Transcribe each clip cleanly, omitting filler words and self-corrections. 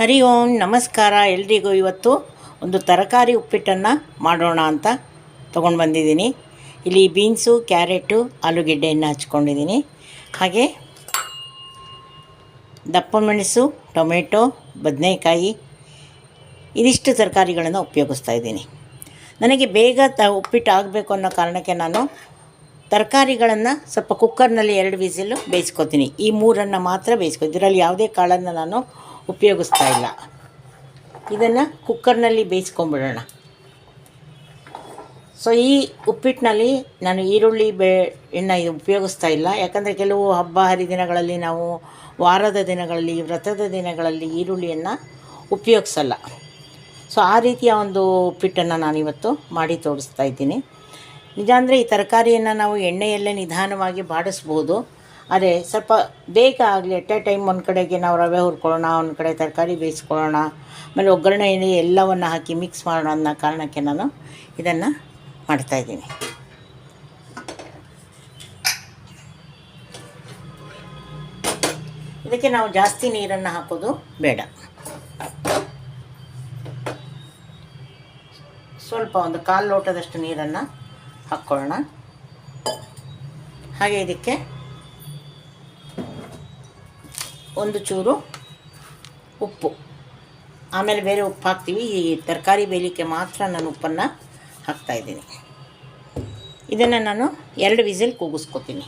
ಹರಿ ಓಂ ನಮಸ್ಕಾರ ಎಲ್ರಿಗೂ. ಇವತ್ತು ಒಂದು ತರಕಾರಿ ಉಪ್ಪಿಟ್ಟನ್ನು ಮಾಡೋಣ ಅಂತ ತೊಗೊಂಡು ಬಂದಿದ್ದೀನಿ. ಇಲ್ಲಿ ಬೀನ್ಸು, ಕ್ಯಾರೆಟು, ಆಲೂಗೆಡ್ಡೆಯನ್ನು ಹಚ್ಕೊಂಡಿದ್ದೀನಿ. ಹಾಗೆ ದಪ್ಪ ಮೆಣಸು, ಟೊಮೆಟೊ, ಬದನೆಕಾಯಿ ಇದಿಷ್ಟು ತರಕಾರಿಗಳನ್ನು ಉಪಯೋಗಿಸ್ತಾ ಇದ್ದೀನಿ. ನನಗೆ ಬೇಗ ಉಪ್ಪಿಟ್ಟು ಆಗಬೇಕು ಅನ್ನೋ ಕಾರಣಕ್ಕೆ ನಾನು ತರಕಾರಿಗಳನ್ನು ಸ್ವಲ್ಪ ಕುಕ್ಕರ್ನಲ್ಲಿ 2 ವಿಸಿಲು ಬೇಯಿಸ್ಕೊತೀನಿ. ಈ 3 ಮಾತ್ರ ಬೇಯಿಸ್ಕೊತೀನಿ. ಇದರಲ್ಲಿ ಯಾವುದೇ ಕಾಳನ್ನು ನಾನು ಉಪಯೋಗಿಸ್ತಾ ಇಲ್ಲ. ಇದನ್ನು ಕುಕ್ಕರ್ನಲ್ಲಿ ಬೇಯಿಸ್ಕೊಂಬಿಡೋಣ. ಸೊ ಈ ಉಪ್ಪಿಟ್ಟಿನಲ್ಲಿ ನಾನು ಈರುಳ್ಳಿ ಎಣ್ಣೆ ಉಪಯೋಗಿಸ್ತಾ ಇಲ್ಲ. ಯಾಕಂದರೆ ಕೆಲವು ಹಬ್ಬ ಹರಿದಿನಗಳಲ್ಲಿ, ನಾವು ವಾರದ ದಿನಗಳಲ್ಲಿ, ವ್ರತದ ದಿನಗಳಲ್ಲಿ ಈರುಳ್ಳಿಯನ್ನು ಉಪಯೋಗಿಸಲ್ಲ. ಸೊ ಆ ರೀತಿಯ ಒಂದು ಉಪ್ಪಿಟ್ಟನ್ನು ನಾನಿವತ್ತು ಮಾಡಿ ತೋರಿಸ್ತಾ ಇದ್ದೀನಿ. ನಿಜ ಅಂದರೆ ಈ ತರಕಾರಿಯನ್ನು ನಾವು ಎಣ್ಣೆಯಲ್ಲೇ ನಿಧಾನವಾಗಿ ಬಾಡಿಸ್ಬೋದು. ಆದರೆ ಸ್ವಲ್ಪ ಬೇಗ ಆಗಲಿ, ಎಟ್ ಎ ಟೈಮ್ ಒಂದು ಕಡೆಗೆ ನಾವು ರವೆ ಹುರ್ಕೊಳ್ಳೋಣ, ಒಂದು ಕಡೆ ತರಕಾರಿ ಬೇಯಿಸ್ಕೊಳ್ಳೋಣ, ಆಮೇಲೆ ಒಗ್ಗರಣೆ ಎಲ್ಲವನ್ನು ಹಾಕಿ ಮಿಕ್ಸ್ ಮಾಡೋಣ ಅನ್ನೋ ಕಾರಣಕ್ಕೆ ನಾನು ಇದನ್ನು ಮಾಡ್ತಾಯಿದ್ದೀನಿ. ಇದಕ್ಕೆ ನಾವು ಜಾಸ್ತಿ ನೀರನ್ನು ಹಾಕೋದು ಬೇಡ. ಸ್ವಲ್ಪ ಒಂದು 1/4 ಲೋಟದಷ್ಟು ನೀರನ್ನು ಹಾಕ್ಕೊಳ್ಳೋಣ. ಹಾಗೆ ಇದಕ್ಕೆ ಒಂದು ಚೂರು ಉಪ್ಪು, ಆಮೇಲೆ ಬೇರೆ ಉಪ್ಪು ಹಾಕ್ತೀವಿ. ಈ ತರಕಾರಿ ಬೇಯಲಿಕ್ಕೆ ಮಾತ್ರ ನಾನು ಉಪ್ಪನ್ನು ಹಾಕ್ತಾಯಿದ್ದೀನಿ. ಇದನ್ನು ನಾನು 2 ವಿಸಿಲ್ ಕೂಗಿಸ್ಕೊತೀನಿ.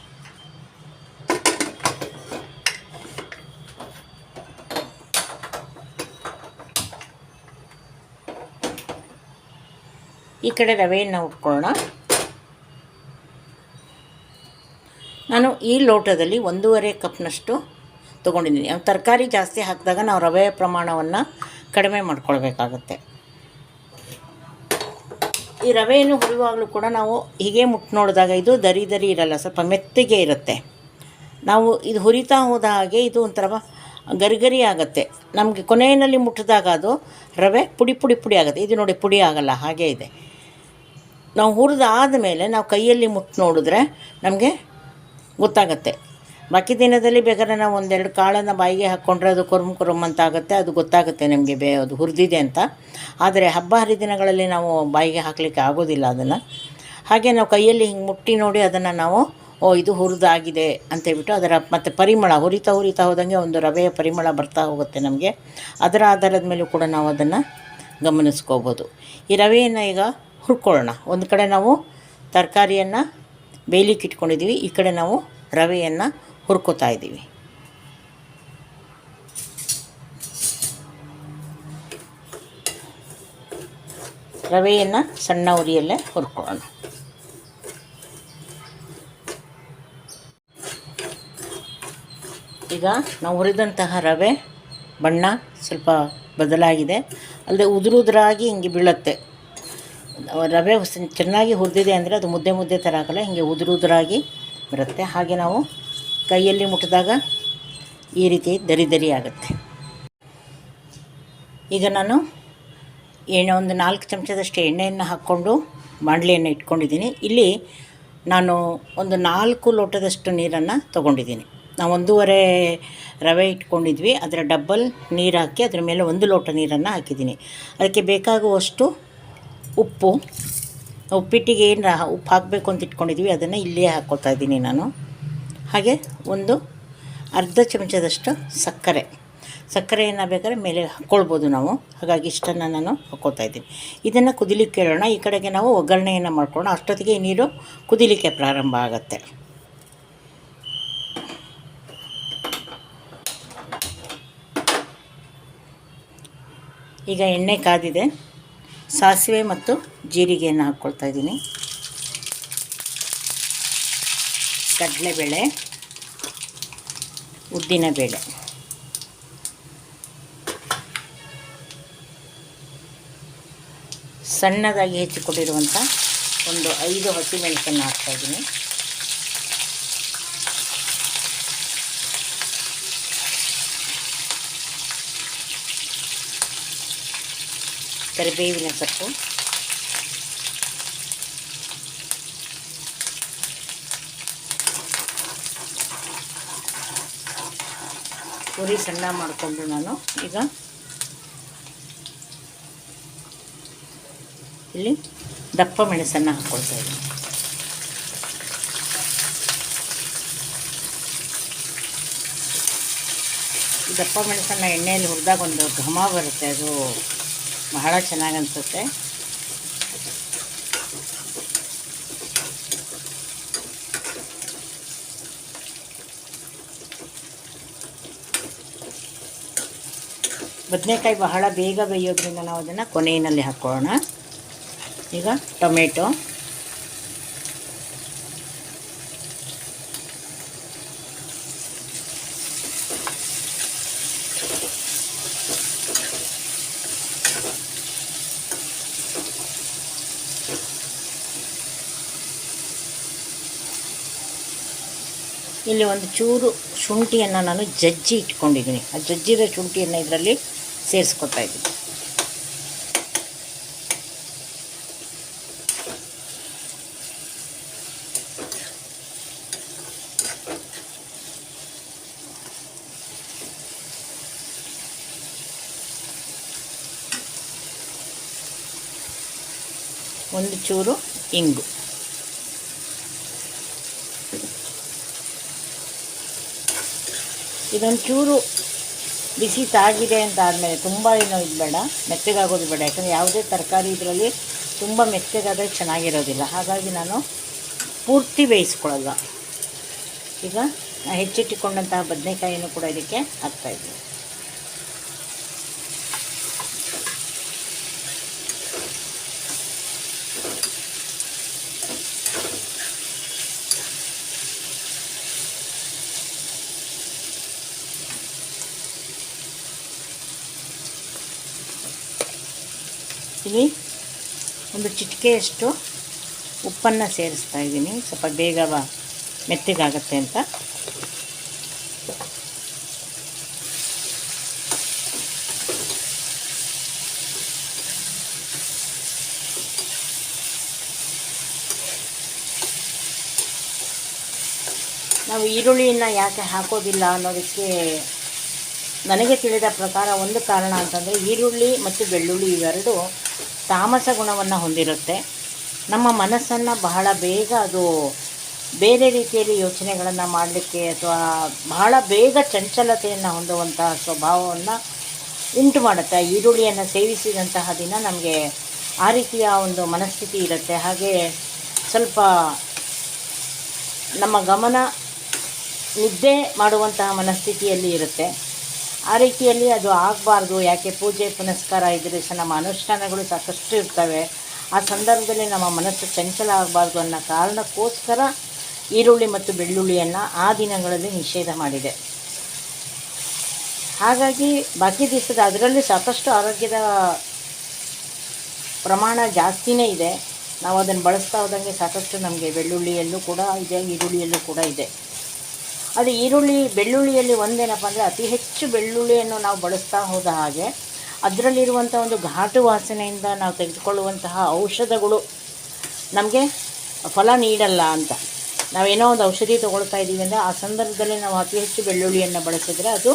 ಈ ಕಡೆ ರವೆಯನ್ನು ಹುರ್ಕೊಳ್ಳೋಣ. ನಾನು ಈ ಲೋಟದಲ್ಲಿ 1.5 ಕಪ್ನಷ್ಟು ತೊಗೊಂಡಿದ್ದೀನಿ. ತರಕಾರಿ ಜಾಸ್ತಿ ಹಾಕಿದಾಗ ನಾವು ರವೆಯ ಪ್ರಮಾಣವನ್ನು ಕಡಿಮೆ ಮಾಡ್ಕೊಳ್ಬೇಕಾಗತ್ತೆ. ಈ ರವೆಯನ್ನು ಹುರಿಯುವಾಗಲೂ ಕೂಡ ನಾವು ಹೀಗೆ ಮುಟ್ಟು ನೋಡಿದಾಗ ಇದು ದರಿ ಇರಲ್ಲ, ಸ್ವಲ್ಪ ಮೆತ್ತಗೆ ಇರುತ್ತೆ. ನಾವು ಇದು ಹುರಿತಾ ಹೋದ ಹಾಗೆ ಇದು ಒಂಥರ ಗರಿ ಆಗುತ್ತೆ. ನಮಗೆ ಕೊನೆಯಲ್ಲಿ ಮುಟ್ಟಿದಾಗ ಅದು ರವೆ ಪುಡಿ ಆಗುತ್ತೆ. ಇದು ನೋಡಿ, ಪುಡಿ ಆಗಲ್ಲ, ಹಾಗೇ ಇದೆ. ನಾವು ಹುರಿದಾದ ಮೇಲೆ ನಾವು ಕೈಯಲ್ಲಿ ಮುಟ್ಟು ನೋಡಿದ್ರೆ ನಮಗೆ ಗೊತ್ತಾಗುತ್ತೆ. ಬಾಕಿ ದಿನದಲ್ಲಿ ಬೇಕಾದ್ರೆ ನಾವು 1-2 ಕಾಳನ್ನು ಬಾಯಿಗೆ ಹಾಕ್ಕೊಂಡ್ರೆ ಅದು ಕುರುಮ್ ಅಂತ ಆಗುತ್ತೆ, ಅದು ಗೊತ್ತಾಗುತ್ತೆ ನಮಗೆ ಅದು ಹುರಿದಿದೆ ಅಂತ. ಆದರೆ ಹಬ್ಬ ಹರಿದಿನಗಳಲ್ಲಿ ನಾವು ಬಾಯಿಗೆ ಹಾಕಲಿಕ್ಕೆ ಆಗೋದಿಲ್ಲ ಅದನ್ನು. ಹಾಗೆ ನಾವು ಕೈಯಲ್ಲಿ ಹಿಂಗೆ ಮುಟ್ಟಿ ನೋಡಿ ಅದನ್ನು ನಾವು ಇದು ಹುರಿದಾಗಿದೆ ಅಂತೇಳ್ಬಿಟ್ಟು ಅದರ ಮತ್ತು ಪರಿಮಳ ಹುರಿತಾ ಹೋದಂಗೆ ಒಂದು ರವೆಯ ಪರಿಮಳ ಬರ್ತಾ ಹೋಗುತ್ತೆ ನಮಗೆ. ಅದರ ಆಧಾರದ ಮೇಲೂ ಕೂಡ ನಾವು ಅದನ್ನು ಗಮನಿಸ್ಕೋಬೋದು. ಈ ರವೆಯನ್ನು ಈಗ ಹುರ್ಕೊಳ್ಳೋಣ. ಒಂದು ಕಡೆ ನಾವು ತರಕಾರಿಯನ್ನು ಬೇಯಲಿಕ್ಕೆ ಇಟ್ಕೊಂಡಿದ್ದೀವಿ, ಈ ಕಡೆ ನಾವು ರವೆಯನ್ನು ಹುರ್ಕೋತಾ ಇದ್ದೀವಿ. ರವೆಯನ್ನು ಸಣ್ಣ ಉರಿಯಲ್ಲೇ ಹುರ್ಕೊಳ್ಳೋಣ. ಈಗ ನಾವು ಹುರಿದಂತಹ ರವೆ ಬಣ್ಣ ಸ್ವಲ್ಪ ಬದಲಾಗಿದೆ, ಅಲ್ಲದೆ ಉದುರಾಗಿ ಹಿಂಗೆ ಬೀಳುತ್ತೆ. ರವೆ ಚೆನ್ನಾಗಿ ಹುರಿದಿದೆ ಅಂದರೆ ಅದು ಮುದ್ದೆ ಥರ ಆಗಲ್ಲ, ಹಿಂಗೆ ಉದುರಾಗಿ ಬರುತ್ತೆ. ಹಾಗೆ ನಾವು ಕೈಯಲ್ಲಿ ಮುಟ್ಟಿದಾಗ ಈ ರೀತಿ ದರಿ ಆಗುತ್ತೆ. ಈಗ ನಾನು ಒಂದು 4 ಚಮಚದಷ್ಟು ಎಣ್ಣೆಯನ್ನು ಹಾಕ್ಕೊಂಡು ಬಾಣಲೆಯನ್ನು ಇಟ್ಕೊಂಡಿದ್ದೀನಿ. ಇಲ್ಲಿ ನಾನು ಒಂದು 4 ಲೋಟದಷ್ಟು ನೀರನ್ನು ತೊಗೊಂಡಿದ್ದೀನಿ. ನಾವು 1.5 ರವೆ ಇಟ್ಕೊಂಡಿದ್ವಿ, ಅದರ ಡಬ್ಬಲ್ ನೀರು ಹಾಕಿ ಅದರ ಮೇಲೆ 1 ಲೋಟ ನೀರನ್ನು ಹಾಕಿದ್ದೀನಿ. ಅದಕ್ಕೆ ಬೇಕಾಗುವಷ್ಟು ಉಪ್ಪಿಟ್ಟಿಗೆ ಏನು ಉಪ್ಪು ಹಾಕಬೇಕು ಅಂತ ಇಟ್ಕೊಂಡಿದ್ವಿ ಅದನ್ನು ಇಲ್ಲೇ ಹಾಕ್ಕೊಳ್ತಾ ಇದ್ದೀನಿ ನಾನು. ಹಾಗೆ ಒಂದು ಅರ್ಧ ಚಮಚದಷ್ಟು ಸಕ್ಕರೆಯನ್ನು ಬೇಕಾದ್ರೆ ಮೇಲೆ ಹಾಕ್ಕೊಳ್ಬೋದು ನಾವು. ಹಾಗಾಗಿ ಇಷ್ಟನ್ನು ನಾನು ಹಾಕ್ಕೊಳ್ತಾ ಇದ್ದೀನಿ. ಇದನ್ನು ಕುದಿಲಿಕ್ಕೆ ಇಡೋಣ. ಈ ಕಡೆಗೆ ನಾವು ಒಗ್ಗರಣೆಯನ್ನು ಮಾಡ್ಕೊಳ್ಳೋಣ. ಅಷ್ಟೊತ್ತಿಗೆ ನೀರು ಕುದಿಲಿಕ್ಕೆ ಪ್ರಾರಂಭ ಆಗುತ್ತೆ. ಈಗ ಎಣ್ಣೆ ಕಾದಿದೆ. ಸಾಸಿವೆ ಮತ್ತು ಜೀರಿಗೆಯನ್ನು ಹಾಕ್ಕೊಳ್ತಾ ಇದ್ದೀನಿ. ಕಡಲೆಬೇಳೆ, ಉದ್ದಿನಬೇಳೆ, ಸಣ್ಣದಾಗಿ ಹೆಚ್ಚಿಕೊಟ್ಟಿರುವಂಥ ಒಂದು 5 ಹಸಿಮೆಣಸನ್ನು ಹಾಕ್ತಾಯಿದ್ದೀನಿ. ಕರಿಬೇವಿನ ಸೊಪ್ಪು, ಪುರಿ ಸಣ್ಣ ಮಾಡಿಕೊಂಡು ನಾನು ಈಗ ಇಲ್ಲಿ ದಪ್ಪ ಮೆಣಸನ್ನು ಹಾಕ್ಕೊಳ್ತಾ ಇದ್ದೀನಿ. ಈ ದಪ್ಪ ಮೆಣಸನ್ನು ಎಣ್ಣೆಯಲ್ಲಿ ಹುರಿದಾಗ ಒಂದು ಘಮ ಬರುತ್ತೆ, ಅದು ಬಹಳ ಚೆನ್ನಾಗಿ ಅನಿಸುತ್ತೆ. ಬದನೆಕಾಯಿ ಬಹಳ ಬೇಗ ಬೇಯೋದ್ರಿಂದ ನಾವು ಅದನ್ನು ಕೊನೆಯಲ್ಲಿ ಹಾಕ್ಕೊಳ್ಳೋಣ. ಈಗ ಟೊಮೆಟೊ, ಇಲ್ಲಿ ಒಂದು ಚೂರು ಶುಂಠಿಯನ್ನು ನಾನು ಜಜ್ಜಿ ಇಟ್ಕೊಂಡಿದ್ದೀನಿ. ಆ ಜಜ್ಜಿದ ಶುಂಠಿಯನ್ನು ಇದರಲ್ಲಿ ಸೇರಿಸ್ಕೊತಾ ಇದ್ದೀನಿ. ಒಂದು ಚೂರು ಇಂಗು, ಇದೊಂದು ಚೂರು ಬಿಸಿ ತಾಗಿದೆ ಅಂತ ಆದಮೇಲೆ ತುಂಬ ಏನೋ ಇದು ಬೇಡ, ಮೆತ್ತಗಾಗೋದು ಬೇಡ. ಯಾಕಂದರೆ ಯಾವುದೇ ತರಕಾರಿ ಇದರಲ್ಲಿ ತುಂಬ ಮೆತ್ತಗಾದರೆ ಚೆನ್ನಾಗಿರೋದಿಲ್ಲ. ಹಾಗಾಗಿ ನಾನು ಪೂರ್ತಿ ಬೇಯಿಸ್ಕೊಳ್ಳಲ್ಲ. ಈಗ ನಾನು ಹೆಚ್ಚಿಟ್ಟುಕೊಂಡಂತಹ ಬದನೆಕಾಯಿಯನ್ನು ಕೂಡ ಇದಕ್ಕೆ ಹಾಕ್ತಾಯಿದ್ದೀನಿ. ಇಲ್ಲಿ ಒಂದು ಚಿಟಿಕೆಯಷ್ಟು ಉಪ್ಪನ್ನು ಸೇರಿಸ್ತಾ ಇದ್ದೀನಿ, ಸ್ವಲ್ಪ ಬೇಗ ಮೆತ್ತಗಾಗತ್ತೆ ಅಂತ. ನಾವು ಈರುಳ್ಳಿಯನ್ನು ಯಾಕೆ ಹಾಕೋದಿಲ್ಲ ಅನ್ನೋದಕ್ಕೆ ನನಗೆ ತಿಳಿದ ಪ್ರಕಾರ ಒಂದು ಕಾರಣ ಅಂತಂದರೆ, ಈರುಳ್ಳಿ ಮತ್ತು ಬೆಳ್ಳುಳ್ಳಿ ಇವೆರಡು ತಾಮಸ ಗುಣವನ್ನು ಹೊಂದಿರುತ್ತೆ. ನಮ್ಮ ಮನಸ್ಸನ್ನು ಬಹಳ ಬೇಗ ಅದು ಬೇರೆ ರೀತಿಯಲ್ಲಿ ಯೋಚನೆಗಳನ್ನು ಮಾಡಲಿಕ್ಕೆ ಅಥವಾ ಬಹಳ ಬೇಗ ಚಂಚಲತೆಯನ್ನು ಹೊಂದುವಂತಹ ಸ್ವಭಾವವನ್ನು ಉಂಟು ಮಾಡುತ್ತೆ. ಈರುಳ್ಳಿಯನ್ನು ಸೇವಿಸಿದಂತಹ ದಿನ ನಮಗೆ ಆ ರೀತಿಯ ಒಂದು ಮನಸ್ಥಿತಿ ಇರುತ್ತೆ. ಹಾಗೆ ಸ್ವಲ್ಪ ನಮ್ಮ ಗಮನ ನಿದ್ದೆ ಮಾಡುವಂತಹ ಮನಸ್ಥಿತಿಯಲ್ಲಿ ಇರುತ್ತೆ. ಆ ರೀತಿಯಲ್ಲಿ ಅದು ಆಗಬಾರ್ದು. ಯಾಕೆ ಪೂಜೆ ಪುನಸ್ಕಾರ ಇದ್ದರೆ ನಮ್ಮ ಅನುಷ್ಠಾನಗಳು ಸಾಕಷ್ಟು ಇರ್ತವೆ. ಆ ಸಂದರ್ಭದಲ್ಲಿ ನಮ್ಮ ಮನಸ್ಸು ಚಂಚಲ ಆಗಬಾರ್ದು ಅನ್ನೋ ಕಾರಣಕ್ಕೋಸ್ಕರ ಈರುಳ್ಳಿ ಮತ್ತು ಬೆಳ್ಳುಳ್ಳಿಯನ್ನು ಆ ದಿನಗಳಲ್ಲಿ ನಿಷೇಧ ಮಾಡಿದೆ. ಹಾಗಾಗಿ ಬಾಕಿ ದಿವಸದ ಅದರಲ್ಲಿ ಸಾಕಷ್ಟು ಆರೋಗ್ಯದ ಪ್ರಮಾಣ ಜಾಸ್ತಿನೇ ಇದೆ. ನಾವು ಅದನ್ನು ಬಳಸ್ತಾ ಹೋದಂಗೆ ಸಾಕಷ್ಟು ನಮಗೆ ಬೆಳ್ಳುಳ್ಳಿಯಲ್ಲೂ ಕೂಡ ಇದೆ, ಈರುಳ್ಳಿಯಲ್ಲೂ ಕೂಡ ಇದೆ. ಅದು ಬೆಳ್ಳುಳ್ಳಿಯಲ್ಲಿ ಒಂದೇನಪ್ಪ ಅಂದರೆ, ಅತಿ ಹೆಚ್ಚು ಬೆಳ್ಳುಳ್ಳಿಯನ್ನು ನಾವು ಬಳಸ್ತಾ ಹೋದ ಹಾಗೆ ಅದರಲ್ಲಿರುವಂಥ ಒಂದು ಘಾಟು ವಾಸನೆಯಿಂದ ನಾವು ತೆಗೆದುಕೊಳ್ಳುವಂತಹ ಔಷಧಗಳು ನಮಗೆ ಫಲ ನೀಡಲ್ಲ ಅಂತ. ನಾವೇನೋ ಒಂದು ಔಷಧಿ ತೊಗೊಳ್ತಾ ಇದ್ದೀವಿ ಅಂದರೆ ಆ ಸಂದರ್ಭದಲ್ಲಿ ನಾವು ಅತಿ ಹೆಚ್ಚು ಬೆಳ್ಳುಳ್ಳಿಯನ್ನು ಬಳಸಿದರೆ ಅದು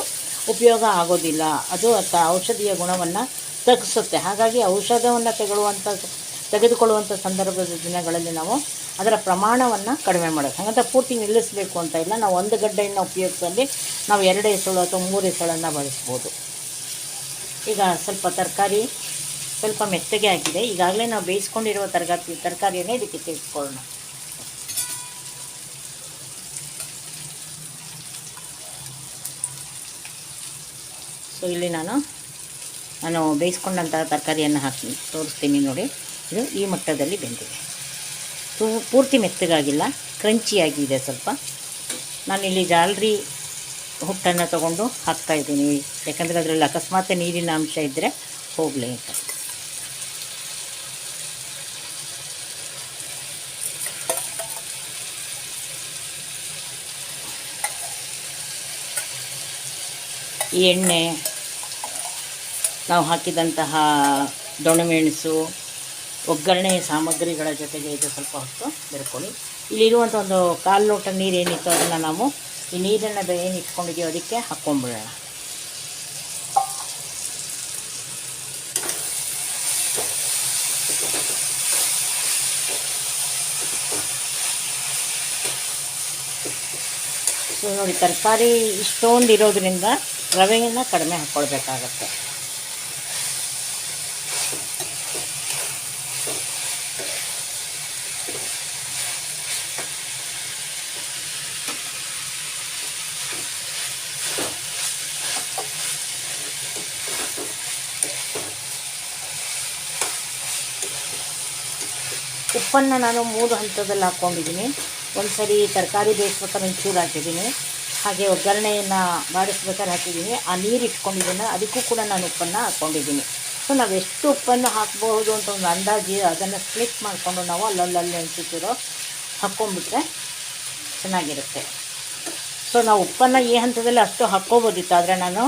ಉಪಯೋಗ ಆಗೋದಿಲ್ಲ. ಅದು ಔಷಧಿಯ ಗುಣವನ್ನು ತಗ್ಗಿಸುತ್ತೆ. ಹಾಗಾಗಿ ಔಷಧವನ್ನು ತೆಗೆದುಕೊಳ್ಳುವಂಥ ಸಂದರ್ಭದ ದಿನಗಳಲ್ಲಿ ನಾವು ಅದರ ಪ್ರಮಾಣವನ್ನು ಕಡಿಮೆ ಮಾಡೋದು. ಹಾಗಂತ ಪೂರ್ತಿ ನಿಲ್ಲಿಸಬೇಕು ಅಂತ ಇಲ್ಲ. ನಾವು ಒಂದು ಗಡ್ಡೆಯನ್ನು ಉಪಯೋಗಿಸಲ್ಲಿ ನಾವು 2 ಎಸಳು ಅಥವಾ 3 ಎಸಳನ್ನು ಬಳಸ್ಬೋದು. ಈಗ ಸ್ವಲ್ಪ ತರಕಾರಿ ಸ್ವಲ್ಪ ಮೆತ್ತಗೆ ಆಗಿದೆ. ಈಗಾಗಲೇ ನಾವು ಬೇಯಿಸ್ಕೊಂಡಿರುವ ತರಕಾರಿಯನ್ನೇ ಇದಕ್ಕೆ ಸೇರಿಸ್ಕೊಳ್ಳೋಣ. ಸೊ ಇಲ್ಲಿ ನಾನು ಬೇಯಿಸ್ಕೊಂಡಂತಹ ತರಕಾರಿಯನ್ನು ಹಾಕಿ ತೋರಿಸ್ತೀನಿ ನೋಡಿ. ಇದು ಈ ಮಟ್ಟದಲ್ಲಿ ಬೆಂದಿದೆ, ಪೂರ್ತಿ ಮೆತ್ತಗಾಗಿಲ್ಲ, ಕ್ರಂಚಿಯಾಗಿದೆ ಸ್ವಲ್ಪ. ನಾನಿಲ್ಲಿ ಜಾಲರಿ ಹುಟ್ಟನ್ನು ತೊಗೊಂಡು ಹಾಕ್ತಾಯಿದ್ದೀನಿ, ಯಾಕಂದರೆ ಅದರಲ್ಲಿ ಅಕಸ್ಮಾತ್ ನೀರಿನ ಅಂಶ ಇದ್ದರೆ ಹೋಗಲಿ ಅಂತ. ಈ ಎಣ್ಣೆ, ನಾವು ಹಾಕಿದಂತಹ ದೊಣ್ಣೆಮೆಣಸು, ಒಗ್ಗರಣೆ ಸಾಮಗ್ರಿಗಳ ಜೊತೆಗೆ ಇದು ಸ್ವಲ್ಪ ಹೊತ್ತು ಬೆರ್ಕೊಳ್ಳಿ. ಇಲ್ಲಿರುವಂಥ ಒಂದು 1/4 ಲೋಟ ನೀರು ಏನಿತ್ತು ಅದನ್ನು ನಾವು ಈ ನೀರನ್ನು ಏನು ಇಟ್ಕೊಂಡಿದ್ದೀವಿ ಅದಕ್ಕೆ ಹಾಕ್ಕೊಂಡ್ಬಿಡೋಣ. ಸೊ ನೋಡಿ, ತರಕಾರಿ ಇಷ್ಟೊಂದು ಇರೋದ್ರಿಂದ ರವೆಯನ್ನು ಕಡಿಮೆ ಹಾಕ್ಕೊಳ್ಬೇಕಾಗತ್ತೆ. ಉಪ್ಪನ್ನು ನಾನು 3 ಹಂತದಲ್ಲಿ ಹಾಕ್ಕೊಂಡಿದ್ದೀನಿ. ಒಂದು ಸರಿ ತರಕಾರಿ ಬೇಯಿಸ್ಬೇಕಾದ್ರೆ ಒಂಚೂರು ಹಾಕಿದ್ದೀನಿ, ಹಾಗೆ ಒಗ್ಗರಣೆಯನ್ನು ಬಾಡಿಸ್ಬೇಕಾದ್ರೆ ಹಾಕಿದ್ದೀನಿ. ಆ ನೀರು ಇಟ್ಕೊಂಡಿದ್ದೀನಿ, ಅದಕ್ಕೂ ಕೂಡ ನಾನು ಉಪ್ಪನ್ನು ಹಾಕ್ಕೊಂಡಿದ್ದೀನಿ. ಸೊ ನಾವು ಎಷ್ಟು ಉಪ್ಪನ್ನು ಹಾಕ್ಬೋದು ಅಂತ ಒಂದು ಅಂದಾಜು, ಅದನ್ನು ಸ್ಪ್ಲಿಟ್ ಮಾಡಿಕೊಂಡು ನಾವು ಅಲ್ಲಲ್ಲಿ ಅನಿಸಿರೋ ಹಾಕ್ಕೊಂಡ್ಬಿಟ್ರೆ ಚೆನ್ನಾಗಿರುತ್ತೆ. ಸೊ ನಾವು ಉಪ್ಪನ್ನು ಈ ಹಂತದಲ್ಲಿ ಅಷ್ಟು ಹಾಕ್ಕೋಬೋದಿತ್ತು, ಆದರೆ ನಾನು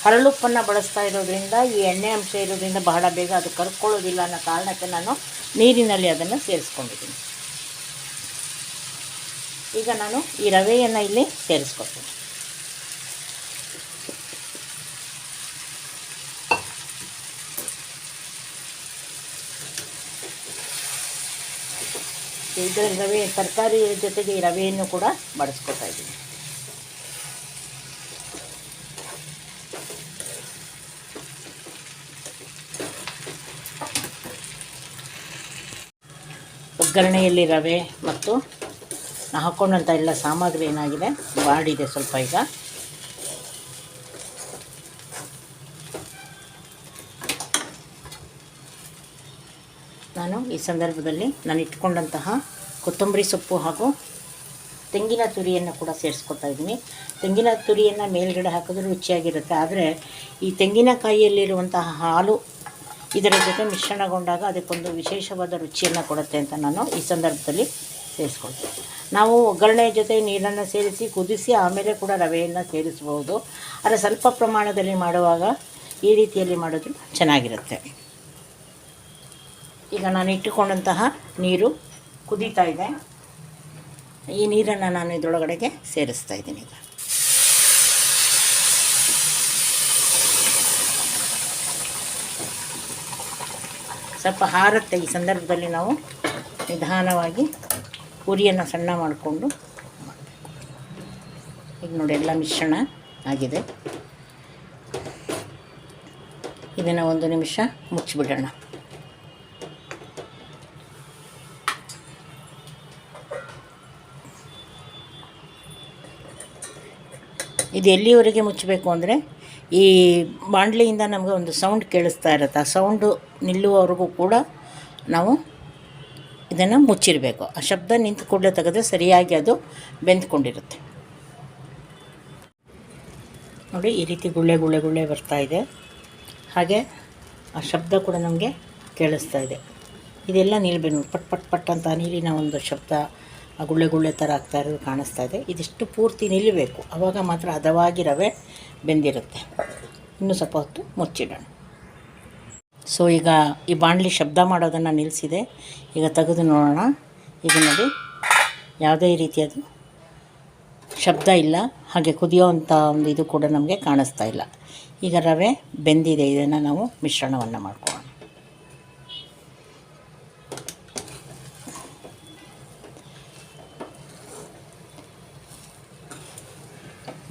ಹರಳುಪ್ಪನ್ನು ಬಳಸ್ತಾ ಇರೋದ್ರಿಂದ, ಈ ಎಣ್ಣೆ ಅಂಶ ಇರೋದ್ರಿಂದ ಬಹಳ ಬೇಗ ಅದು ಕರ್ಕೊಳ್ಳೋದಿಲ್ಲ ಅನ್ನೋ ಕಾರಣಕ್ಕೆ ನಾನು ನೀರಿನಲ್ಲಿ ಅದನ್ನು ಸೇರಿಸ್ಕೊಂಡಿದ್ದೀನಿ. ಈಗ ನಾನು ಈ ರವೆಯನ್ನು ಇಲ್ಲಿ ಸೇರಿಸ್ಕೊಳ್ತೀನಿ. ಇದರ ರವೆ ತರಕಾರಿ ಜೊತೆಗೆ ಈ ರವೆಯನ್ನು ಕೂಡ ಬಳಸ್ಕೊತಾ ಇದ್ದೀನಿ. ಒಗ್ಗರಣೆಯಲ್ಲಿ ರವೆ ಮತ್ತು ನಾನು ಹಾಕ್ಕೊಂಡಂಥ ಎಲ್ಲ ಸಾಮಗ್ರಿ ಏನಾಗಿದೆ ಬಾಡಿದೆ ಸ್ವಲ್ಪ. ಈಗ ನಾನು ಈ ಸಂದರ್ಭದಲ್ಲಿ ನಾನು ಇಟ್ಕೊಂಡಂತಹ ಕೊತ್ತಂಬರಿ ಸೊಪ್ಪು ಹಾಗೂ ತೆಂಗಿನ ತುರಿಯನ್ನು ಕೂಡ ಸೇರಿಸ್ಕೊತಾ ಇದ್ದೀನಿ. ತೆಂಗಿನ ತುರಿಯನ್ನು ಮೇಲ್ಗಡೆ ಹಾಕಿದ್ರೆ ರುಚಿಯಾಗಿರುತ್ತೆ, ಆದರೆ ಈ ತೆಂಗಿನಕಾಯಿಯಲ್ಲಿರುವಂತಹ ಹಾಲು ಇದರ ಜೊತೆ ಮಿಶ್ರಣಗೊಂಡಾಗ ಅದಕ್ಕೊಂದು ವಿಶೇಷವಾದ ರುಚಿಯನ್ನು ಕೊಡುತ್ತೆ ಅಂತ ನಾನು ಈ ಸಂದರ್ಭದಲ್ಲಿ ಸೇರಿಸ್ಕೊಳ್ತೀನಿ. ನಾವು ಒಗ್ಗರಣೆಯ ಜೊತೆ ನೀರನ್ನು ಸೇರಿಸಿ ಕುದಿಸಿ ಆಮೇಲೆ ಕೂಡ ರವೆಯನ್ನು ಸೇರಿಸ್ಬೋದು, ಆದರೆ ಸ್ವಲ್ಪ ಪ್ರಮಾಣದಲ್ಲಿ ಮಾಡುವಾಗ ಈ ರೀತಿಯಲ್ಲಿ ಮಾಡಿದ್ರು ಚೆನ್ನಾಗಿರುತ್ತೆ. ಈಗ ನಾನು ಇಟ್ಟುಕೊಂಡಂತಹ ನೀರು ಕುದೀತಾ ಇದೆ. ಈ ನೀರನ್ನು ನಾನು ಇದರೊಳಗಡೆಗೆ ಸೇರಿಸ್ತಾ ಇದ್ದೀನಿ. ಈಗ ಸ್ವಲ್ಪ ಹಾರುತ್ತೆ. ಈ ಸಂದರ್ಭದಲ್ಲಿ ನಾವು ನಿಧಾನವಾಗಿ ಉರಿಯನ್ನು ಸಣ್ಣ ಮಾಡಿಕೊಂಡು ಈಗ ನೋಡಿ ಎಲ್ಲ ಮಿಶ್ರಣ ಆಗಿದೆ. ಇದನ್ನು 1 ನಿಮಿಷ ಮುಚ್ಚಿಬಿಡೋಣ. ಇದು ಎಲ್ಲಿವರೆಗೆ ಮುಚ್ಚಬೇಕು ಅಂದರೆ, ಈ ಬಾಣಲೆಯಿಂದ ನಮಗೆ ಒಂದು ಸೌಂಡ್ ಕೇಳಿಸ್ತಾ ಇರುತ್ತೆ, ಆ ಸೌಂಡು ನಿಲ್ಲುವವರೆಗೂ ಕೂಡ ನಾವು ಇದನ್ನು ಮುಚ್ಚಿರಬೇಕು. ಆ ಶಬ್ದ ನಿಂತು ಕೂಡಲೇ ತೆಗೆದ್ರೆ ಸರಿಯಾಗಿ ಅದು ಬೆಂದ್ಕೊಂಡಿರುತ್ತೆ. ನೋಡಿ, ಈ ರೀತಿ ಗುಳ್ಳೆ ಗುಳ್ಳೆ ಗುಳ್ಳೆ ಬರ್ತಾ ಇದೆ, ಹಾಗೆ ಆ ಶಬ್ದ ಕೂಡ ನಮಗೆ ಕೇಳಿಸ್ತಾ ಇದೆ. ಇದೆಲ್ಲ ನಿಲ್ಬೇಕು, ಪಟ್ ಪಟ್ ಪಟ್ ಅಂತ ನೀರಿನ ಒಂದು ಶಬ್ದ, ಆ ಗುಳ್ಳೆ ಗುಳ್ಳೆ ಥರ ಆಗ್ತಾ ಇರೋದು ಕಾಣಿಸ್ತಾ ಇದೆ. ಇದಿಷ್ಟು ಪೂರ್ತಿ ನಿಲ್ಲಬೇಕು, ಆವಾಗ ಮಾತ್ರ ಹದವಾಗಿ ರವೆ ಬೆಂದಿರುತ್ತೆ. ಇನ್ನೂ ಸ್ವಲ್ಪ ಹೊತ್ತು ಮುಚ್ಚಿಡೋಣ. ಸೊ ಈಗ ಈ ಬಾಣಲಿ ಶಬ್ದ ಮಾಡೋದನ್ನು ನಿಲ್ಲಿಸಿದೆ. ಈಗ ತೆಗೆದು ನೋಡೋಣ. ಈಗ ನೋಡಿ, ಯಾವುದೇ ರೀತಿಯದು ಶಬ್ದ ಇಲ್ಲ, ಹಾಗೆ ಕುದಿಯೋವಂಥ ಒಂದು ಇದು ಕೂಡ ನಮಗೆ ಕಾಣಿಸ್ತಾ ಇಲ್ಲ. ಈಗ ರವೆ ಬೆಂದಿದೆ. ಇದನ್ನು ನಾವು ಮಿಶ್ರಣವನ್ನು ಮಾಡ್ಕೊಳ್ಳೋಣ.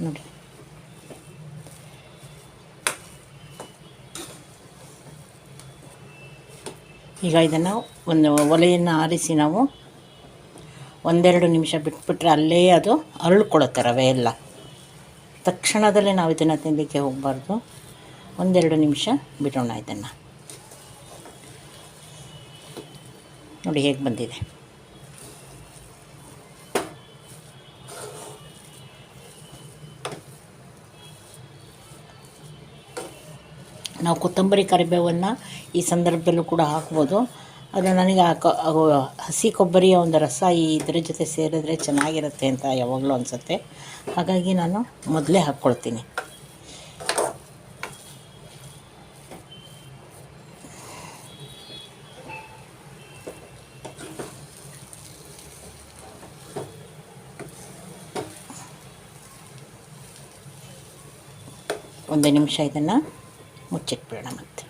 ನೋಡಿ, ಈಗ ಇದನ್ನು ಒಂದು ಒಲೆಯನ್ನು ಆರಿಸಿ ನಾವು 1-2 ನಿಮಿಷ ಬಿಟ್ಬಿಟ್ರೆ ಅಲ್ಲೇ ಅದು ಅರಳ್ಕೊಳ್ಳುತ್ತೆ ರವೆ ಎಲ್ಲ. ತಕ್ಷಣದಲ್ಲೇ ನಾವು ಇದನ್ನು ತಿನ್ನಲಿಕ್ಕೆ ಹೋಗಬಾರ್ದು, 1-2 ನಿಮಿಷ ಬಿಡೋಣ ಇದನ್ನು. ನೋಡಿ ಹೇಗೆ ಬಂದಿದೆ. ನಾವು ಕೊತ್ತಂಬರಿ ಕರಿಬೇವನ್ನು ಈ ಸಂದರ್ಭದಲ್ಲೂ ಕೂಡ ಹಾಕ್ಬೋದು. ಅದು ನನಗೆ ಹಸಿ ಕೊಬ್ಬರಿಯ ಒಂದು ರಸ ಇದರ ಜೊತೆ ಸೇರಿದ್ರೆ ಚೆನ್ನಾಗಿರುತ್ತೆ ಅಂತ ಯಾವಾಗಲೂ ಅನಿಸುತ್ತೆ, ಹಾಗಾಗಿ ನಾನು ಮೊದಲೇ ಹಾಕ್ಕೊಳ್ತೀನಿ. ಒಂದು ನಿಮಿಷ ಇದನ್ನು ಮುಚ್ಚಿಟ್ಬಿಡೋಣ. ಮತ್ತೆ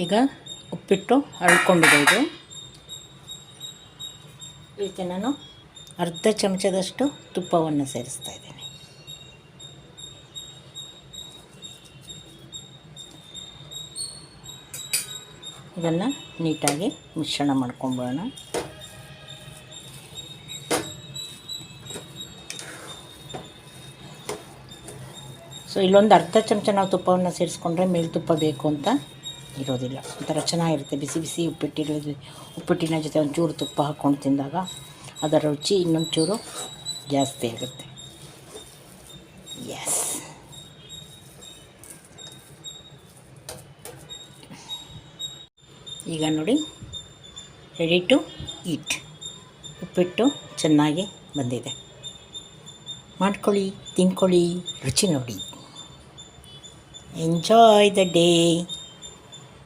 ಈಗ ಉಪ್ಪಿಟ್ಟು ಅಳ್ಕೊಂಡಿದೆ ಇದು. ಇದಕ್ಕೆ ನಾನು ಅರ್ಧ ಚಮಚದಷ್ಟು ತುಪ್ಪವನ್ನು ಸೇರಿಸ್ತಾ ಇದ್ದೀನಿ. ಇದನ್ನು ನೀಟಾಗಿ ಮಿಶ್ರಣ ಮಾಡ್ಕೊಂಬೋಣ. ಸೊ ಇಲ್ಲೊಂದು ಅರ್ಧ ಚಮಚ ನಾವು ತುಪ್ಪವನ್ನು ಸೇರಿಸ್ಕೊಂಡ್ರೆ ಮೇಲ್ತುಪ್ಪ ಬೇಕು ಅಂತ ಇರೋದಿಲ್ಲ. ಒಂಥರ ಚೆನ್ನಾಗಿರುತ್ತೆ. ಬಿಸಿ ಬಿಸಿ ಉಪ್ಪಿಟ್ಟಿನ ಜೊತೆ ಒಂಚೂರು ತುಪ್ಪ ಹಾಕ್ಕೊಂಡು ತಿಂದಾಗ ಅದರ ರುಚಿ ಇನ್ನೊಂದು ಚೂರು ಜಾಸ್ತಿ ಆಗುತ್ತೆ. ಎಸ್, ಈಗ ನೋಡಿ, ರೆಡಿ ಟು ಈಟ್. ಉಪ್ಪಿಟ್ಟು ಚೆನ್ನಾಗಿ ಬಂದಿದೆ. ಮಾಡ್ಕೊಳ್ಳಿ, ತಿನ್ಕೊಳ್ಳಿ, ರುಚಿ ನೋಡಿ. Enjoy the day.